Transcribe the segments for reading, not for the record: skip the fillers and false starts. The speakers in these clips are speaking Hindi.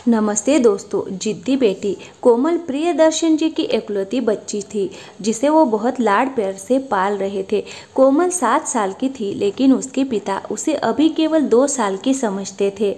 नमस्ते दोस्तों। जिद्दी बेटी कोमल प्रियदर्शन जी की इकलौती बच्ची थी जिसे वो बहुत लाड प्यार से पाल रहे थे। कोमल 7 साल की थी लेकिन उसके पिता उसे अभी केवल 2 साल की समझते थे।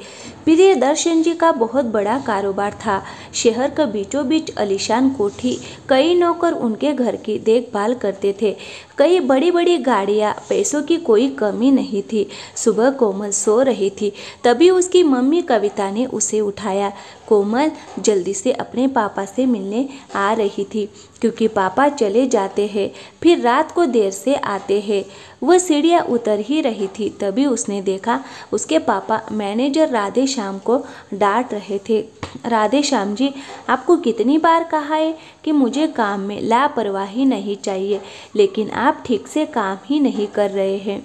प्रियदर्शन जी का बहुत बड़ा कारोबार था। शहर का बीचों बीच आलीशान कोठी, कई नौकर उनके घर की देखभाल करते थे, कई बड़ी बड़ी गाड़ियाँ, पैसों की कोई कमी नहीं थी। सुबह कोमल सो रही थी, तभी उसकी मम्मी कविता ने उसे उठाया। कोमल जल्दी से अपने पापा से मिलने आ रही थी क्योंकि पापा चले जाते हैं, फिर रात को देर से आते हैं। वह सीढ़ियाँ उतर ही रही थी, तभी उसने देखा उसके पापा मैनेजर राधे श्याम को डांट रहे थे। राधे श्याम जी, आपको कितनी बार कहा है कि मुझे काम में लापरवाही नहीं चाहिए, लेकिन आप ठीक से काम ही नहीं कर रहे हैं।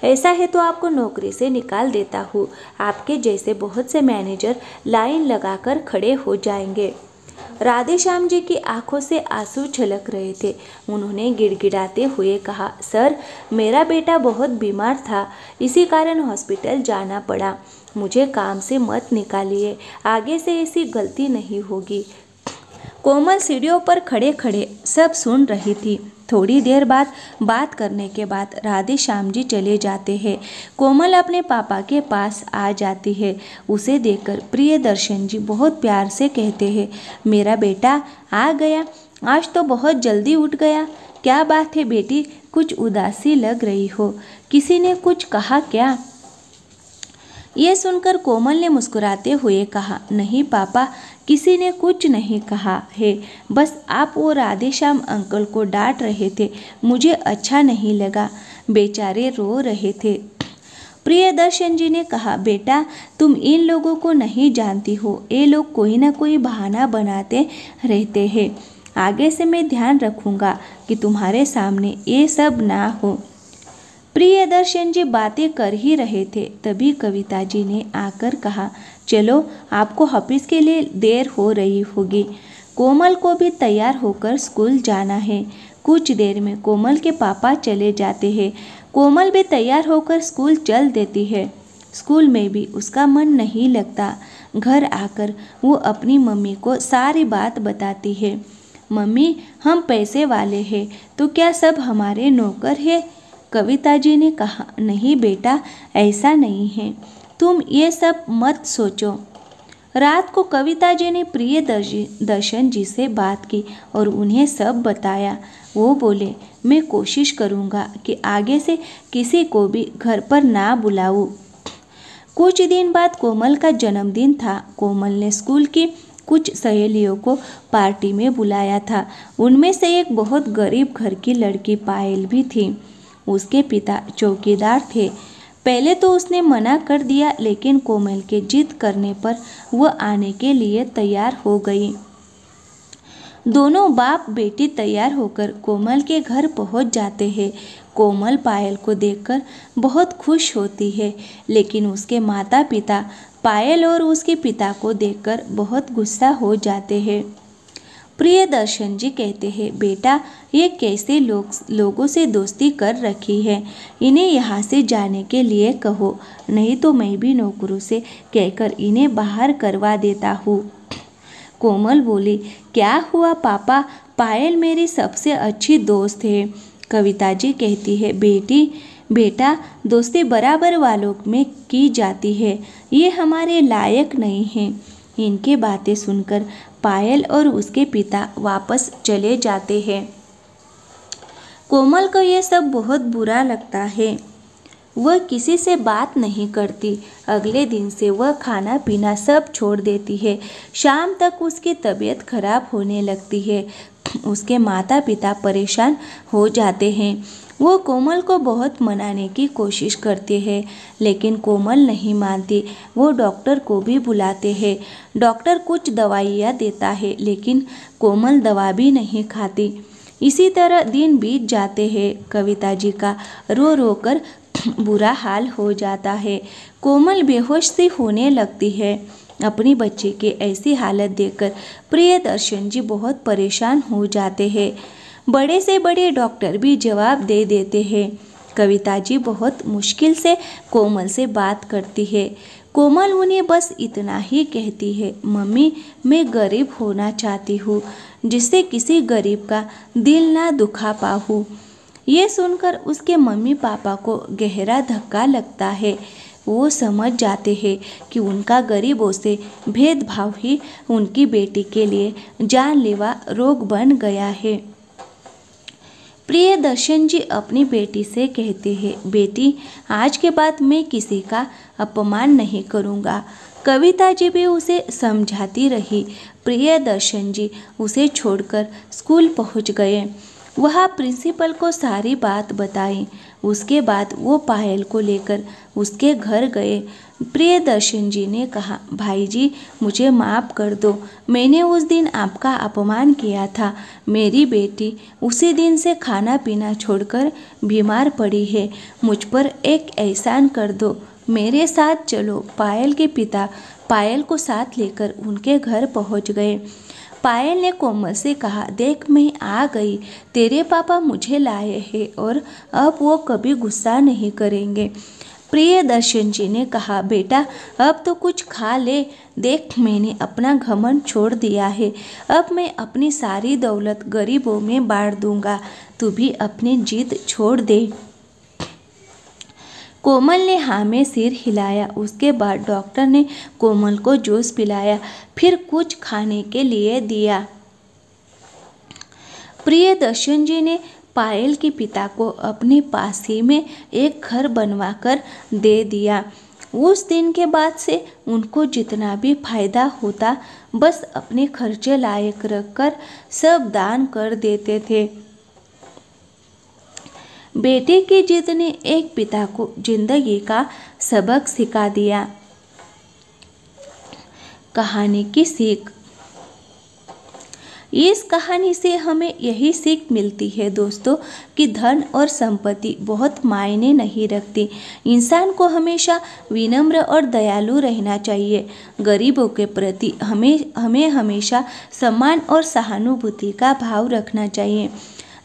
ऐसा है तो आपको नौकरी से निकाल देता हूँ। आपके जैसे बहुत से मैनेजर लाइन लगाकर खड़े हो जाएंगे। राधे श्याम जी की आंखों से आंसू छलक रहे थे। उन्होंने गिड़गिड़ाते हुए कहा, सर, मेरा बेटा बहुत बीमार था, इसी कारण हॉस्पिटल जाना पड़ा। मुझे काम से मत निकालिए, आगे से ऐसी गलती नहीं होगी। कोमल सीढ़ियों पर खड़े खड़े सब सुन रही थी। थोड़ी देर बाद बात करने के बाद राधे श्याम जी चले जाते हैं। कोमल अपने पापा के पास आ जाती है। उसे देखकर प्रियदर्शन जी बहुत प्यार से कहते हैं, मेरा बेटा आ गया, आज तो बहुत जल्दी उठ गया। क्या बात है बेटी, कुछ उदासी लग रही हो, किसी ने कुछ कहा क्या? ये सुनकर कोमल ने मुस्कुराते हुए कहा, नहीं पापा, किसी ने कुछ नहीं कहा है, बस आप वो राधे श्याम अंकल को डांट रहे थे, मुझे अच्छा नहीं लगा, बेचारे रो रहे थे। प्रियदर्शन जी ने कहा, बेटा, तुम इन लोगों को नहीं जानती हो, ये लोग कोई ना कोई बहाना बनाते रहते हैं। आगे से मैं ध्यान रखूंगा कि तुम्हारे सामने ये सब ना हो। प्रियदर्शन जी बातें कर ही रहे थे, तभी कविता जी ने आकर कहा, चलो, आपको ऑफिस के लिए देर हो रही होगी। कोमल को भी तैयार होकर स्कूल जाना है। कुछ देर में कोमल के पापा चले जाते हैं। कोमल भी तैयार होकर स्कूल चल देती है। स्कूल में भी उसका मन नहीं लगता। घर आकर वो अपनी मम्मी को सारी बात बताती है। मम्मी, हम पैसे वाले हैं तो क्या सब हमारे नौकर हैं? कविता जी ने कहा, नहीं बेटा, ऐसा नहीं है, तुम ये सब मत सोचो। रात को कविता जी ने प्रियदर्शन जी से बात की और उन्हें सब बताया। वो बोले, मैं कोशिश करूँगा कि आगे से किसी को भी घर पर ना बुलाऊं। कुछ दिन बाद कोमल का जन्मदिन था। कोमल ने स्कूल की कुछ सहेलियों को पार्टी में बुलाया था। उनमें से एक बहुत गरीब घर की लड़की पायल भी थी। उसके पिता चौकीदार थे। पहले तो उसने मना कर दिया, लेकिन कोमल के जिद करने पर वह आने के लिए तैयार हो गई। दोनों बाप बेटी तैयार होकर कोमल के घर पहुंच जाते हैं। कोमल पायल को देखकर बहुत खुश होती है, लेकिन उसके माता पिता पायल और उसके पिता को देखकर बहुत गुस्सा हो जाते हैं। प्रियदर्शन जी कहते हैं, बेटा, ये कैसे लोगों से दोस्ती कर रखी है, इन्हें यहाँ से जाने के लिए कहो, नहीं तो मैं भी नौकरों से कहकर इन्हें बाहर करवा देता हूँ। कोमल बोली, क्या हुआ पापा, पायल मेरी सबसे अच्छी दोस्त है। कविता जी कहती है, बेटा, दोस्ती बराबर वालों में की जाती है, ये हमारे लायक नहीं है। इनकी बातें सुनकर पायल और उसके पिता वापस चले जाते हैं। कोमल को यह सब बहुत बुरा लगता है। वह किसी से बात नहीं करती। अगले दिन से वह खाना पीना सब छोड़ देती है। शाम तक उसकी तबीयत खराब होने लगती है। उसके माता पिता परेशान हो जाते हैं। वो कोमल को बहुत मनाने की कोशिश करते हैं, लेकिन कोमल नहीं मानती। वो डॉक्टर को भी बुलाते हैं। डॉक्टर कुछ दवाइयाँ देता है, लेकिन कोमल दवा भी नहीं खाती। इसी तरह दिन बीत जाते हैं। कविता जी का रो रो कर बुरा हाल हो जाता है। कोमल बेहोश सी होने लगती है। अपनी बच्ची की ऐसी हालत देखकर प्रियदर्शन जी बहुत परेशान हो जाते हैं। बड़े से बड़े डॉक्टर भी जवाब दे देते हैं। कविता जी बहुत मुश्किल से कोमल से बात करती है। कोमल उन्हें बस इतना ही कहती है, मम्मी मैं गरीब होना चाहती हूँ, जिससे किसी गरीब का दिल ना दुखा पाऊँ। ये सुनकर उसके मम्मी पापा को गहरा धक्का लगता है। वो समझ जाते हैं कि उनका गरीबों से भेदभाव ही उनकी बेटी के लिए जानलेवा रोग बन गया है। प्रियदर्शन जी अपनी बेटी से कहते हैं, बेटी आज के बाद मैं किसी का अपमान नहीं करूँगा। कविता जी भी उसे समझाती रही। प्रियदर्शन जी उसे छोड़कर स्कूल पहुँच गए। वह प्रिंसिपल को सारी बात बताई। उसके बाद वो पायल को लेकर उसके घर गए। प्रियदर्शन जी ने कहा, भाई जी मुझे माफ़ कर दो, मैंने उस दिन आपका अपमान किया था। मेरी बेटी उसी दिन से खाना पीना छोड़कर बीमार पड़ी है। मुझ पर एक एहसान कर दो, मेरे साथ चलो। पायल के पिता पायल को साथ लेकर उनके घर पहुंच गए। पायल ने कोमल से कहा, देख मैं आ गई, तेरे पापा मुझे लाए हैं और अब वो कभी गुस्सा नहीं करेंगे। प्रियदर्शन जी ने कहा, बेटा अब तो कुछ खा ले, देख मैंने अपना घमंड छोड़ दिया है। अब मैं अपनी सारी दौलत गरीबों में बांट दूंगा, तू भी अपनी जिद छोड़ दे। कोमल ने हाँ में सिर हिलाया। उसके बाद डॉक्टर ने कोमल को जूस पिलाया, फिर कुछ खाने के लिए दिया। प्रियदर्शन जी ने पायल के पिता को अपने पास ही में एक घर बनवाकर दे दिया। उस दिन के बाद से उनको जितना भी फायदा होता बस अपने खर्चे लायक रखकर सब दान कर देते थे। बेटे की जिद ने एक पिता को जिंदगी का सबक सिखा दिया। कहानी की सीख। इस कहानी से हमें यही सीख मिलती है दोस्तों कि धन और संपत्ति बहुत मायने नहीं रखती। इंसान को हमेशा विनम्र और दयालु रहना चाहिए। गरीबों के प्रति हमें हमेशा सम्मान और सहानुभूति का भाव रखना चाहिए।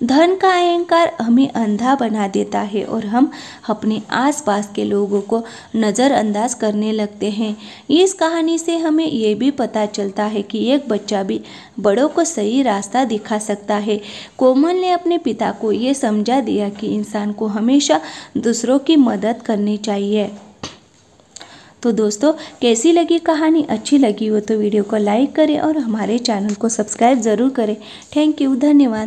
धन का अहंकार हमें अंधा बना देता है और हम अपने आसपास के लोगों को नज़रअंदाज करने लगते हैं। इस कहानी से हमें ये भी पता चलता है कि एक बच्चा भी बड़ों को सही रास्ता दिखा सकता है। कोमल ने अपने पिता को ये समझा दिया कि इंसान को हमेशा दूसरों की मदद करनी चाहिए। तो दोस्तों कैसी लगी कहानी? अच्छी लगी हो तो वीडियो को लाइक करें और हमारे चैनल को सब्सक्राइब ज़रूर करें। थैंक यू, धन्यवाद।